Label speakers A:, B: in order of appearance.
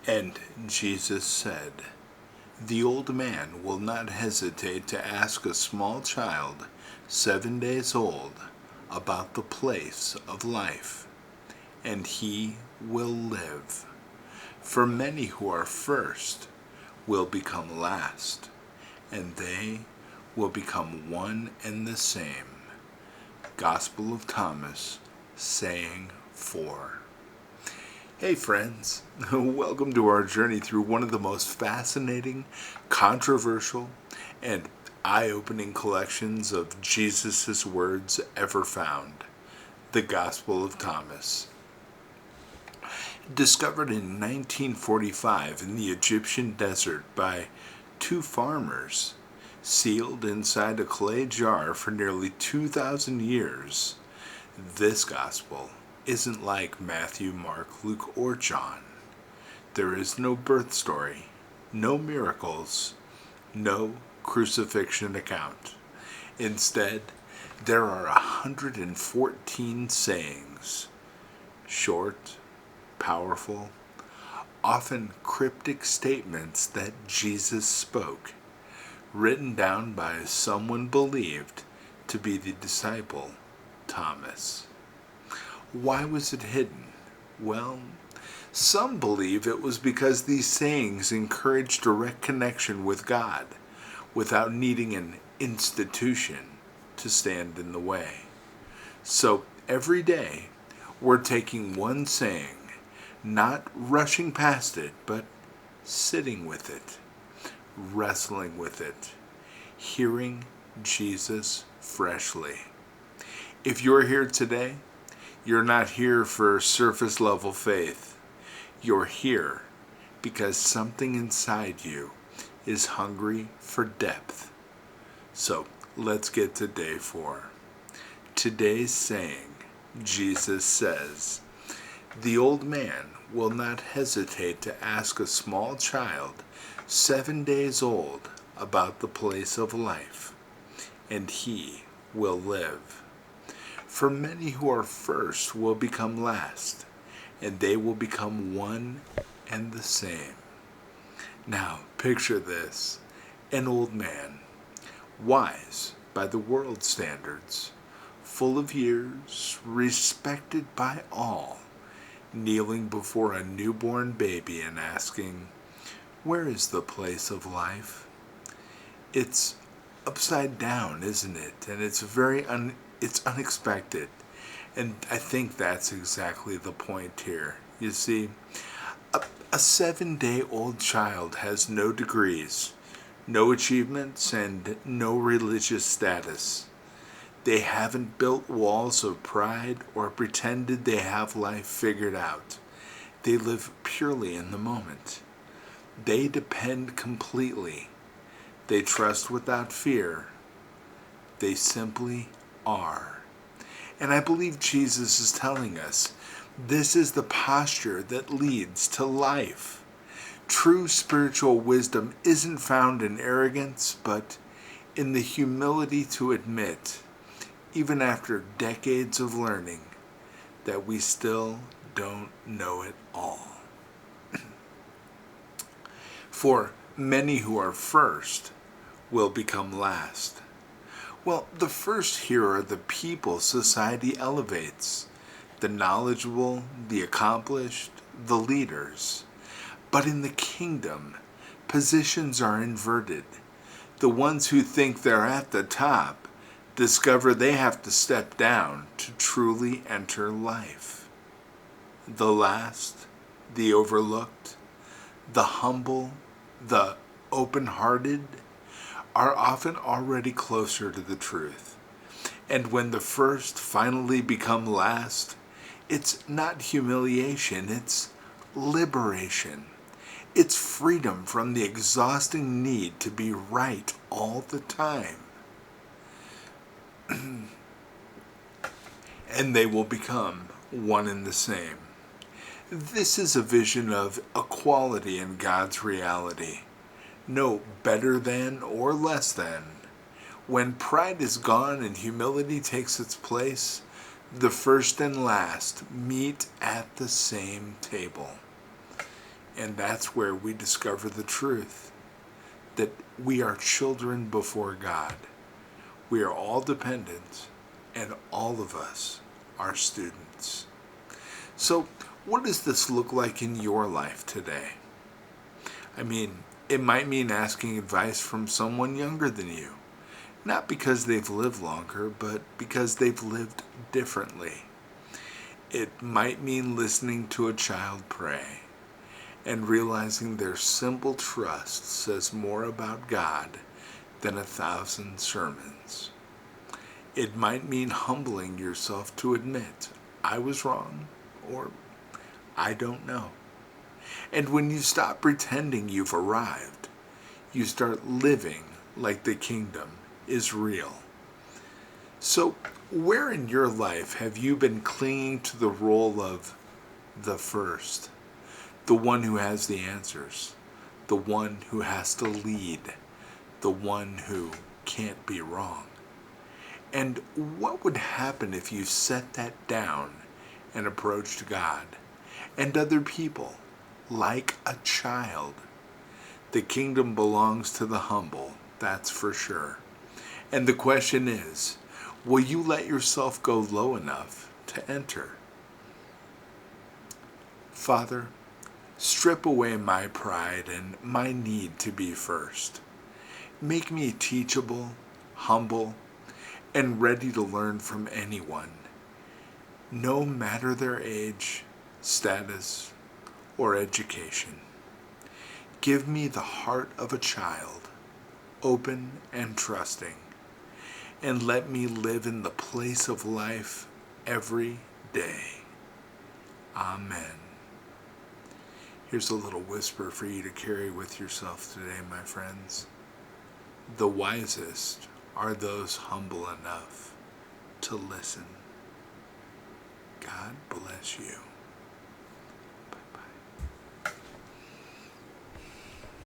A: And Jesus said, "The old man will not hesitate to ask a small child, 7 days old, about the place of life, and he will live. For many who are first will become last, and they will become one and the same." Gospel of Thomas, saying 4. Hey friends, welcome to our journey through one of the most fascinating, controversial, and eye-opening collections of Jesus' words ever found, the Gospel of Thomas. Discovered in 1945 in the Egyptian desert by two farmers, sealed inside a clay jar for nearly 2,000 years, this Gospel isn't like Matthew, Mark, Luke, or John. There is no birth story, no miracles, no crucifixion account. Instead, there are 114 sayings, short, powerful, often cryptic statements that Jesus spoke, written down by someone believed to be the disciple Thomas. Why was it hidden? Well, some believe it was because these sayings encouraged direct connection with God without needing an institution to stand in the way. So every day, we're taking one saying, not rushing past it, but sitting with it, wrestling with it, hearing Jesus freshly. If you're here today, you're not here for surface level faith. You're here because something inside you is hungry for depth. So let's get to day 4. Today's saying, Jesus says, "The old man will not hesitate to ask a small child 7 days old about the place of life, and he will live. For many who are first will become last, and they will become one and the same." Now, picture this. An old man, wise by the world's standards, full of years, respected by all, kneeling before a newborn baby and asking, "Where is the place of life?" It's upside down, isn't it? And it's it's unexpected. And I think that's exactly the point here. You see, a 7-day-old child has no degrees, no achievements, and no religious status. They haven't built walls of pride or pretended they have life figured out. They live purely in the moment. They depend completely. They trust without fear. They simply are. And I believe Jesus is telling us this is the posture that leads to life. True spiritual wisdom isn't found in arrogance, but in the humility to admit, even after decades of learning, that we still don't know it all. For many who are first will become last. Well, the first here are the people society elevates, the knowledgeable, the accomplished, the leaders. But in the kingdom, positions are inverted. The ones who think they're at the top discover they have to step down to truly enter life. The last, the overlooked, the humble, the open-hearted are often already closer to the truth. And when the first finally become last, it's not humiliation, it's liberation. It's freedom from the exhausting need to be right all the time. And they will become one and the same. This is a vision of equality in God's reality. No better than or less than. When pride is gone and humility takes its place, the first and last meet at the same table. And that's where we discover the truth, that we are children before God. We are all dependent, and all of us are students. So, what does this look like in your life today? I mean, it might mean asking advice from someone younger than you. Not because they've lived longer, but because they've lived differently. It might mean listening to a child pray and realizing their simple trust says more about God than 1,000 sermons. It might mean humbling yourself to admit, I was wrong, or I don't know. And when you stop pretending you've arrived, you start living like the kingdom is real. So, where in your life have you been clinging to the role of the first, the one who has the answers, the one who has to lead, the one who can't be wrong? And what would happen if you set that down and approached God and other people like a child? The kingdom belongs to the humble, that's for sure. And the question is, will you let yourself go low enough to enter? Father, strip away my pride and my need to be first. Make me teachable, humble, and ready to learn from anyone, no matter their age, status, or education. Give me the heart of a child, open and trusting, and let me live in the place of life every day. Amen. Here's a little whisper for you to carry with yourself today, my friends. The wisest are those humble enough to listen. God bless you.